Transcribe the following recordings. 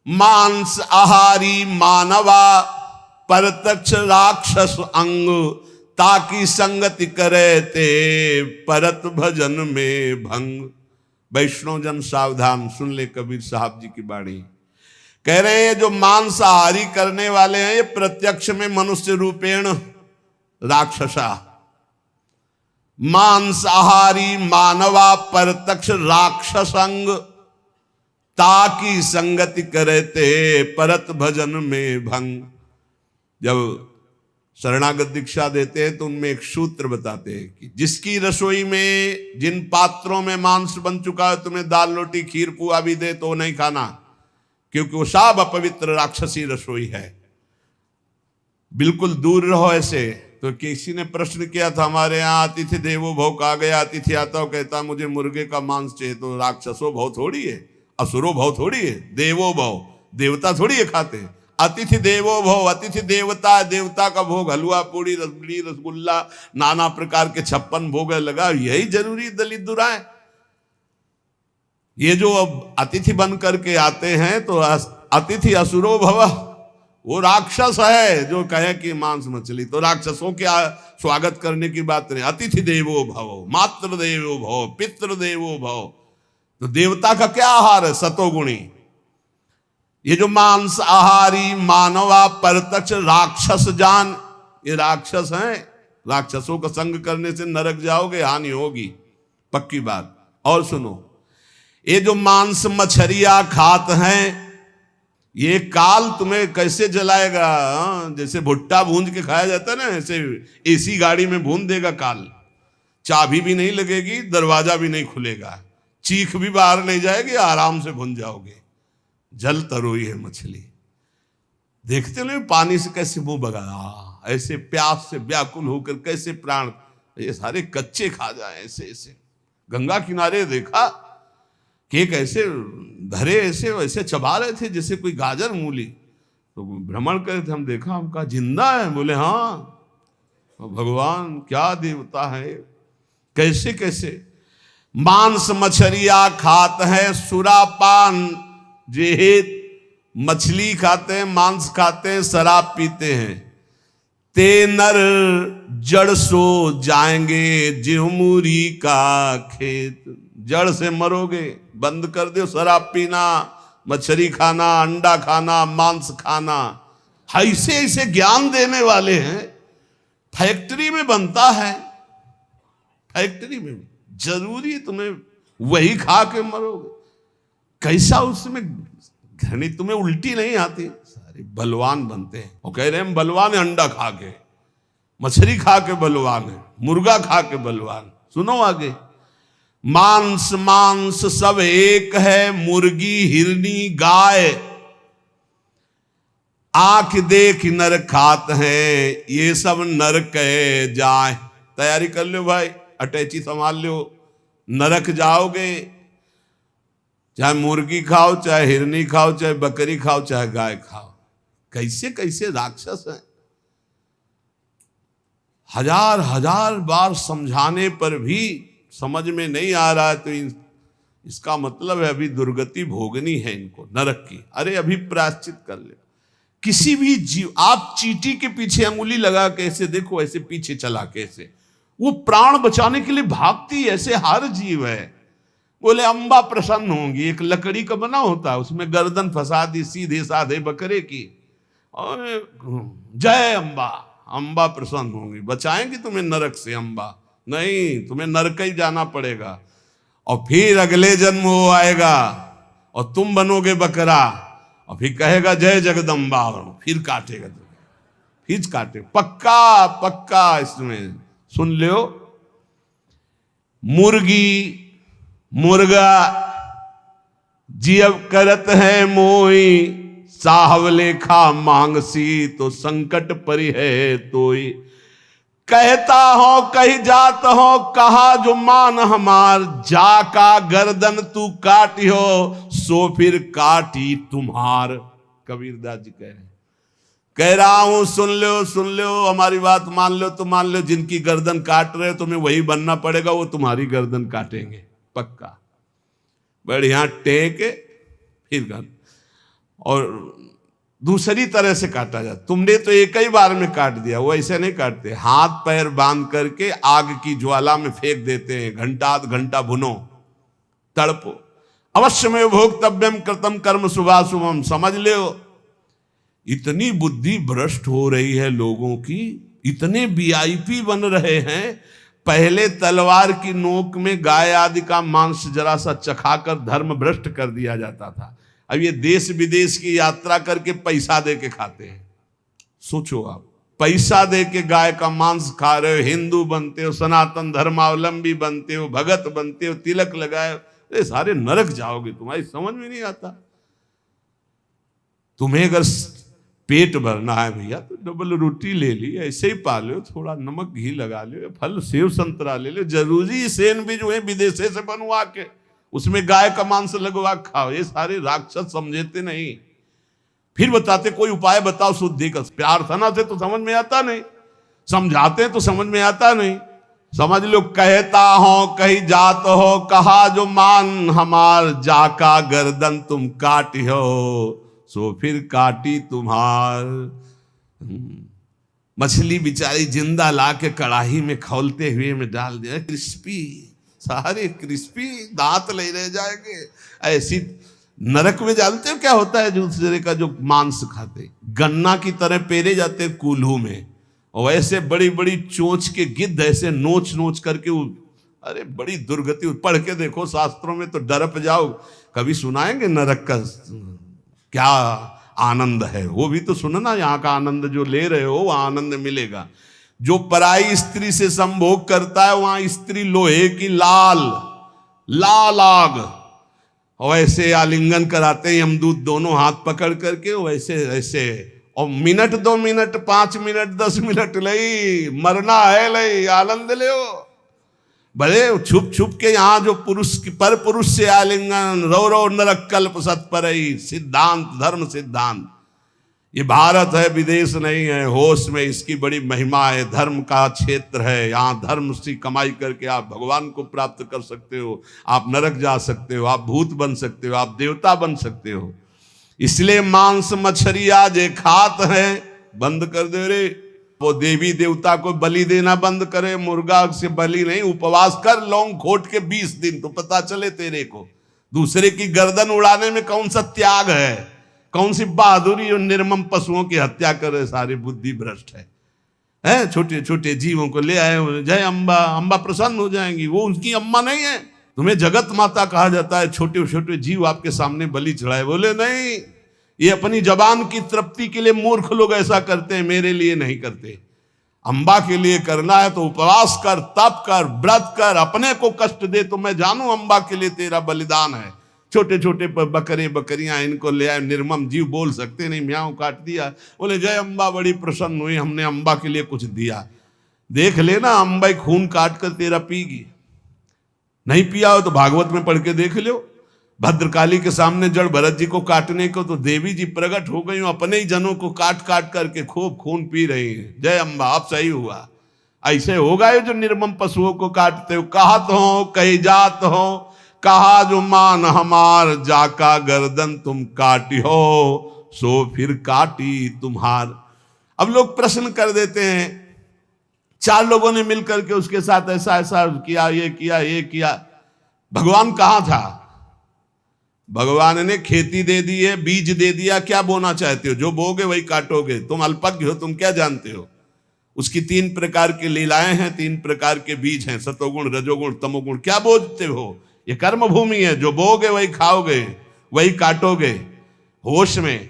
मांस आहारी मानवा परतक्ष राक्षस अंग, ताकि संगति करे ते परत भजन में भंग। वैष्णव जन सावधान सुन ले कबीर साहब जी की बाणी। कह रहे हैं जो मांसाहारी करने वाले हैं ये प्रत्यक्ष में मनुष्य रूपेण राक्षसा। मांसाहारी मानवा परतक्ष राक्षसंग, ताकि संगति करते परत भजन में भंग। जब शरणागत दीक्षा देते हैं तो उनमें एक सूत्र बताते हैं कि जिसकी रसोई में जिन पात्रों में मांस बन चुका है, तुम्हें दाल रोटी खीर पुआ भी दे तो नहीं खाना, क्योंकि वो सब अपवित्र राक्षसी रसोई है। बिल्कुल दूर रहो ऐसे। तो किसी ने प्रश्न किया था, हमारे यहाँ अतिथि देवो भव कहा गया, अतिथि आता हो कहता मुझे मुर्गे का मांस चाहिए, तो राक्षसो भव थोड़ी है, असुरो भव थोड़ी है, देवो भव देवता थोड़ी है खाते। अतिथि देवो भव, अतिथि देवता, देवता का भोग हलवा पूड़ी रसगुल्ली रसगुल्ला नाना प्रकार के 56 भोग लगा, यही जरूरी दलित दुराए। ये जो अब अतिथि बन करके आते हैं तो अतिथि असुरो भव, वो राक्षस है जो कहे कि मांस मछली, तो राक्षसों के स्वागत करने की बात नहीं। अतिथि देवो भव, मातृ देवो भव, पितृ देवो भव, तो देवता का क्या आहार है? सतोगुणी। ये जो मांस आहारी मानवा परतक्ष राक्षस जान, ये राक्षस हैं। राक्षसों का संग करने से नरक जाओगे, हानि होगी, पक्की बात। और सुनो, ये जो मांस मछरिया खात हैं, ये काल तुम्हें कैसे जलाएगा? जैसे भुट्टा भूंज के खाया जाता है ना, ऐसे एसी गाड़ी में भून देगा काल। चाबी भी नहीं लगेगी, दरवाजा भी नहीं खुलेगा, चीख भी बाहर नहीं जाएगी, आराम से भून जाओगे। जल तरोई है मछली, देखते नहीं पानी से कैसे मुंह बगा, ऐसे प्यास से व्याकुल होकर कैसे प्राण, ये सारे कच्चे खा जाए ऐसे ऐसे। गंगा किनारे देखा कि कैसे धरे ऐसे वैसे चबा रहे थे जैसे कोई गाजर मूली। तो भ्रमण करे थे, हम देखा, हम कहा जिंदा है? बोले हाँ, भगवान क्या देवता है, कैसे कैसे। मांस मछरिया खात है सुरापान जेहित, मछली खाते हैं, मांस खाते हैं, शराब पीते हैं। ते नर जड़ सो जाएंगे जिहुमुरी का खेत, जड़ से मरोगे। बंद कर दो शराब पीना, मछली खाना, अंडा खाना, मांस खाना। ऐसे ऐसे ज्ञान देने वाले हैं। फैक्ट्री में बनता है, फैक्ट्री में जरूरी तुम्हें वही खा के मरोगे। कैसा उसमें घनी, तुम्हें उल्टी नहीं आती? सारे बलवान बनते हैं। वो कह रहे हैं हम बलवान है, अंडा खा के, मछली खा के बलवान है, मुर्गा खा के बलवान। सुनो आगे, मांस मांस सब एक है, मुर्गी हिरनी गाय, आंख देख नर खात है, ये सब नर कहे जाए। तैयारी कर लो भाई, अटैची संभाल लो, नरक जाओगे। चाहे मुर्गी खाओ, चाहे हिरनी खाओ, चाहे बकरी खाओ, चाहे गाय खाओ। कैसे कैसे राक्षस हैं। हजार हजार बार समझाने पर भी समझ में नहीं आ रहा है, तो इसका मतलब है अभी दुर्गति भोगनी है इनको नरक की। अरे अभी प्रायश्चित कर ले। किसी भी जीव, आप चींटी के पीछे अंगुली लगा के ऐसे देखो, ऐसे पीछे चला के ऐसे, वो प्राण बचाने के लिए भागती, ऐसे हर जीव है। बोले अम्बा प्रसन्न होंगी, एक लकड़ी का बना होता है, उसमें गर्दन फंसा दी सीधे साधे बकरे की, और जय अम्बा, अम्बा प्रसन्न होंगी, बचाएंगी तुम्हें नरक से अम्बा। नहीं, तुम्हें नरक ही जाना पड़ेगा, और फिर अगले जन्म वो आएगा और तुम बनोगे बकरा, और फिर कहेगा जय जगदम्बा, और फिर काटेगा तुम्हें, फिर काटे। पक्का पक्का इसमें सुन लो। मुर्गी मुर्गा जियब करत है मोई, साहवले खा मांगसी, तो संकट परि है तोई। कहता हो कही जात हो, कहा जो मान हमार, जाका गर्दन तू काटी हो, सो फिर काटी तुम्हार। कबीरदास जी कह रहा हूं, सुन लो, हमारी बात मान लो तो मान लो, जिनकी गर्दन काट रहे हो तुम्हें वही बनना पड़ेगा, वो तुम्हारी गर्दन काटेंगे पक्का। बढ़िया टेक फिर कर। और दूसरी तरह से काटा जाता। तुमने तो एक ही बार में काट दिया, वो ऐसे नहीं काटते, हाथ पैर बांध करके आग की ज्वाला में फेंक देते हैं, घंटा आध घंटा भुनो, तड़पो। अवश्य में भोक्तव्यम कृतम कर्म शुभाशुभम। समझ लो, इतनी बुद्धि भ्रष्ट हो रही है लोगों की, इतने वीआईपी बन रहे हैं। पहले तलवार की नोक में गाय आदि का मांस जरा सा चखाकर धर्म भ्रष्ट कर दिया जाता था। अब ये देश विदेश की यात्रा करके पैसा दे के खाते हैं। सोचो आप, पैसा दे के गाय का मांस खा रहे हो, हिंदू बनते हो, सनातन धर्मावलंबी बनते हो, भगत बनते हो, तिलक लगाए, अरे सारे नरक जाओगे, तुम्हारी समझ में नहीं आता। तुम्हें अगर पेट भरना है भैया तो डबल रोटी ले ली, ऐसे ही पा लो, थोड़ा नमक घी लगा लो, फल सेव संतरा ले लो, जरूरी सैंडविच हुए विदेशे से बनवा के उसमें गाय का मांस लगवा खाओ। ये सारे राक्षस समझते नहीं। फिर बताते कोई उपाय बताओ शुद्धि का। प्रार्थना से तो समझ में आता नहीं, समझाते तो समझ में आता नहीं। समझ लो, कहता हो कही जात हो, कहा जो मान हमार, जाका गर्दन तुम काटी हो, सो फिर काटी तुम्हार। मछली बेचारी जिंदा ला के कड़ाही में खौलते हुए में डाल दिया, क्रिस्पी, सारे क्रिस्पी, दांत ले रह जाएंगे। ऐसी नरक में जानते हो क्या होता है दूसरे का जो मांस खाते, गन्ना की तरह पेरे जाते कूल्हू में, और ऐसे बड़ी बड़ी चोंच के गिद्ध ऐसे नोच नोच करके, अरे बड़ी दुर्गति। पढ़ के देखो शास्त्रों में तो डरप जाओ। कभी सुनाएंगे नरक का क्या आनंद है, वो भी तो सुनना। यहाँ का आनंद जो ले रहे हो वो आनंद मिलेगा। जो पराई स्त्री से संभोग करता है वहां स्त्री लोहे की लाल लाल आग, और ऐसे आलिंगन कराते हैं यमदूत दोनों हाथ पकड़ करके, वैसे ऐसे, और मिनट 2 मिनट 5 मिनट 10 मिनट लई मरना है, लई आनंद ले। भले छुप छुप के यहाँ जो पुरुष पर पुरुष से आलिंगन, रो रो नरक कल्प सत्परई, सिद्धांत धर्म सिद्धांत। ये भारत है, विदेश नहीं है। होश में इसकी बड़ी महिमा है। धर्म का क्षेत्र है, यहाँ धर्म से कमाई करके आप भगवान को प्राप्त कर सकते हो, आप नरक जा सकते हो, आप भूत बन सकते हो, आप देवता बन सकते हो। इसलिए मांस मछलियां जे खात है बंद कर दे रे। वो देवी देवता को बलि देना बंद करे, मुर्गा से बलि नहीं, उपवास कर लौंग खोट के 20 दिन, तो पता चले तेरे को दूसरे की गर्दन उड़ाने में कौन सा त्याग है, कौन सी बहादुरी। और निर्मम पशुओं की हत्या करे, सारी बुद्धि भ्रष्ट है। छोटे छोटे जीवों को ले आए, जय अम्बा, अम्बा प्रसन्न हो जाएंगी। वो उनकी अम्मा नहीं है, तुम्हें जगत माता कहा जाता है। छोटे छोटे जीव आपके सामने बलि चढ़ाए, बोले नहीं, ये अपनी जबान की तृप्ति के लिए मूर्ख लोग ऐसा करते हैं, मेरे लिए नहीं करते। अम्बा के लिए करना है तो उपवास कर, तप कर, व्रत कर, अपने को कष्ट दे तो मैं जानू अम्बा के लिए तेरा बलिदान है। छोटे छोटे बकरे बकरियां इनको ले आए, निर्मम जीव बोल सकते नहीं, म्याऊं काट दिया, बोले जय अम्बा बड़ी प्रसन्न हुई, हमने अम्बा के लिए कुछ दिया। देख लेना अम्बा खून काट कर तेरा पीगी। नहीं पिया हो तो भागवत में पढ़ के देख लो। भद्रकाली के सामने जड़ भरत जी को काटने को तो देवी जी प्रकट हो गई, अपने ही जनों को काट काट करके खूब खून पी रही है। जय अम्बा, अब सही हुआ। ऐसे होगा ये जो निर्मम पशुओं को काटते हो। कहत हो कही जात हो, कहा जो मान हमार, जाका गर्दन तुम काटी हो, सो फिर काटी तुम्हार। अब लोग प्रश्न कर देते हैं, 4 लोगों ने मिलकर के उसके साथ ऐसा ऐसा किया, ये किया, ये किया, भगवान कहाँ था? भगवान ने खेती दे दी है, बीज दे दिया, क्या बोना चाहते हो? जो बोगे वही काटोगे। तुम अल्पज्ञ हो, तुम क्या जानते हो? उसकी 3 प्रकार की लीलाएं हैं, 3 प्रकार के बीज हैं, सतोगुण रजोगुण तमोगुण। क्या बोझते हो? ये कर्म भूमि है, जो बोगे वही खाओगे, वही काटोगे। होश में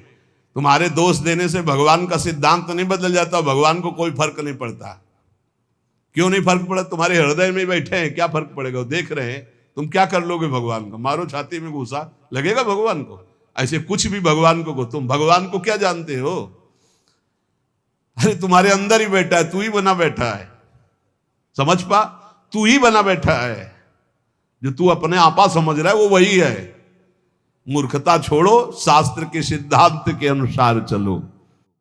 तुम्हारे दोष देने से भगवान का सिद्धांत नहीं बदल जाता, भगवान को कोई फर्क नहीं पड़ता। क्यों नहीं फर्क पड़ा? तुम्हारे हृदय में बैठे हैं, क्या फर्क पड़ेगा? देख रहे हैं, तुम क्या कर लोगे भगवान को? मारो छाती में घुसा, लगेगा भगवान को? ऐसे कुछ भी भगवान को तुम भगवान को क्या जानते हो? अरे तुम्हारे अंदर ही बैठा है, तू ही बना बैठा है। समझ पा, तू ही बना बैठा है। जो तू अपने आपा समझ रहा है वो वही है। मूर्खता छोड़ो, शास्त्र के सिद्धांत के अनुसार चलो।